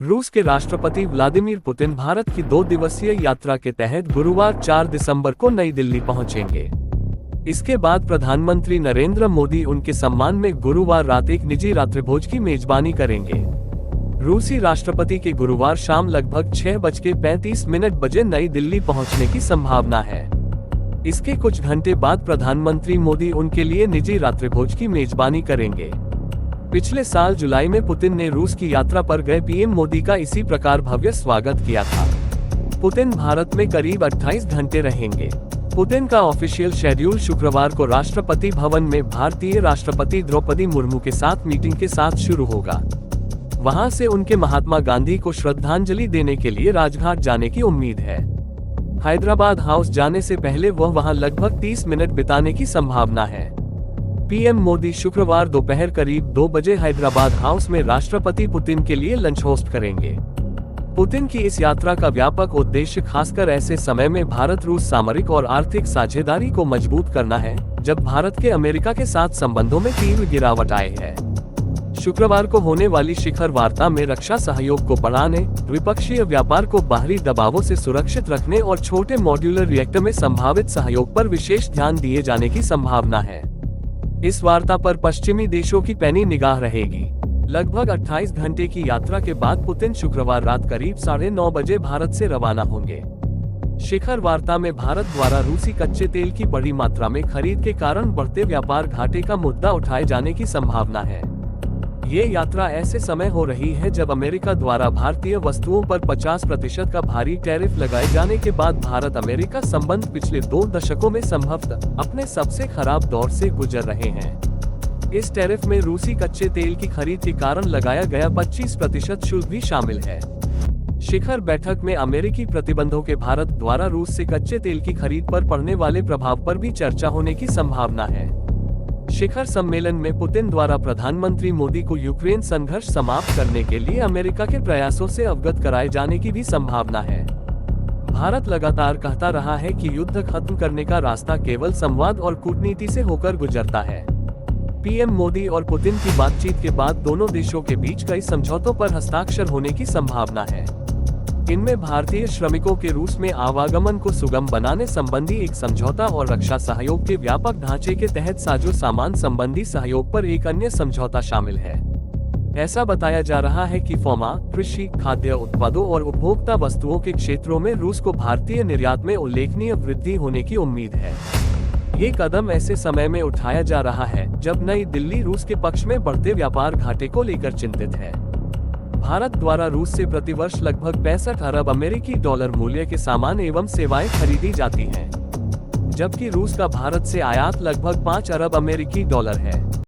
रूस के राष्ट्रपति व्लादिमीर पुतिन भारत की 2 दिवसीय यात्रा के तहत गुरुवार 4 दिसंबर को नई दिल्ली पहुंचेंगे। इसके बाद प्रधानमंत्री नरेंद्र मोदी उनके सम्मान में गुरुवार रात एक निजी रात्रिभोज की मेजबानी करेंगे। रूसी राष्ट्रपति के गुरुवार शाम लगभग 6:35 बजे नई दिल्ली पहुंचने की संभावना है। इसके कुछ घंटे बाद प्रधानमंत्री मोदी उनके लिए निजी रात्रिभोज की मेजबानी करेंगे। पिछले साल जुलाई में पुतिन ने रूस की यात्रा पर गए पीएम मोदी का इसी प्रकार भव्य स्वागत किया था। पुतिन भारत में करीब 28 घंटे रहेंगे। पुतिन का ऑफिशियल शेड्यूल शुक्रवार को राष्ट्रपति भवन में भारतीय राष्ट्रपति द्रौपदी मुर्मू के साथ मीटिंग के साथ शुरू होगा। वहां से उनके महात्मा गांधी को श्रद्धांजलि देने के लिए राजघाट जाने की उम्मीद है। हैदराबाद हाउस जाने से पहले वह वहां लगभग 30 मिनट बिताने की संभावना है। पीएम मोदी शुक्रवार दोपहर करीब 2 बजे हैदराबाद हाउस में राष्ट्रपति पुतिन के लिए लंच होस्ट करेंगे। पुतिन की इस यात्रा का व्यापक उद्देश्य खासकर ऐसे समय में भारत रूस सामरिक और आर्थिक साझेदारी को मजबूत करना है, जब भारत के अमेरिका के साथ संबंधों में तीव्र गिरावट आई है। शुक्रवार को होने वाली शिखर वार्ता में रक्षा सहयोग को बढ़ाने, द्विपक्षीय व्यापार को बाहरी दबावों से सुरक्षित रखने और छोटे मॉड्यूलर रिएक्टर में संभावित सहयोग पर विशेष ध्यान दिए जाने की संभावना है। इस वार्ता पर पश्चिमी देशों की पैनी निगाह रहेगी। लगभग 28 घंटे की यात्रा के बाद पुतिन शुक्रवार रात करीब 9:30 बजे भारत से रवाना होंगे। शिखर वार्ता में भारत द्वारा रूसी कच्चे तेल की बड़ी मात्रा में खरीद के कारण बढ़ते व्यापार घाटे का मुद्दा उठाए जाने की संभावना है। ये यात्रा ऐसे समय हो रही है जब अमेरिका द्वारा भारतीय वस्तुओं पर 50% का भारी टैरिफ लगाए जाने के बाद भारत अमेरिका संबंध पिछले 2 दशकों में संभवतः अपने सबसे खराब दौर से गुजर रहे हैं। इस टैरिफ में रूसी कच्चे तेल की खरीद के कारण लगाया गया 25% शुल्क भी शामिल है। शिखर बैठक में अमेरिकी प्रतिबंधों के भारत द्वारा रूस से कच्चे तेल की खरीद पर पड़ने वाले प्रभाव पर भी चर्चा होने की संभावना है। शिखर सम्मेलन में पुतिन द्वारा प्रधानमंत्री मोदी को यूक्रेन संघर्ष समाप्त करने के लिए अमेरिका के प्रयासों से अवगत कराए जाने की भी संभावना है। भारत लगातार कहता रहा है कि युद्ध खत्म करने का रास्ता केवल संवाद और कूटनीति से होकर गुजरता है। पीएम मोदी और पुतिन की बातचीत के बाद दोनों देशों के बीच कई समझौतों पर हस्ताक्षर होने की संभावना है। इनमें भारतीय श्रमिकों के रूस में आवागमन को सुगम बनाने संबंधी एक समझौता और रक्षा सहयोग के व्यापक ढांचे के तहत साजो सामान संबंधी सहयोग पर एक अन्य समझौता शामिल है। ऐसा बताया जा रहा है कि फार्मा, कृषि, खाद्य उत्पादों और उपभोक्ता वस्तुओं के क्षेत्रों में रूस को भारतीय निर्यात में उल्लेखनीय वृद्धि होने की उम्मीद है। ये कदम ऐसे समय में उठाया जा रहा है जब नई दिल्ली रूस के पक्ष में बढ़ते व्यापार घाटे को लेकर चिंतित है। भारत द्वारा रूस से प्रतिवर्ष लगभग 65 अरब अमेरिकी डॉलर मूल्य के सामान एवं सेवाएं खरीदी जाती हैं, जबकि रूस का भारत से आयात लगभग 5 अरब अमेरिकी डॉलर है।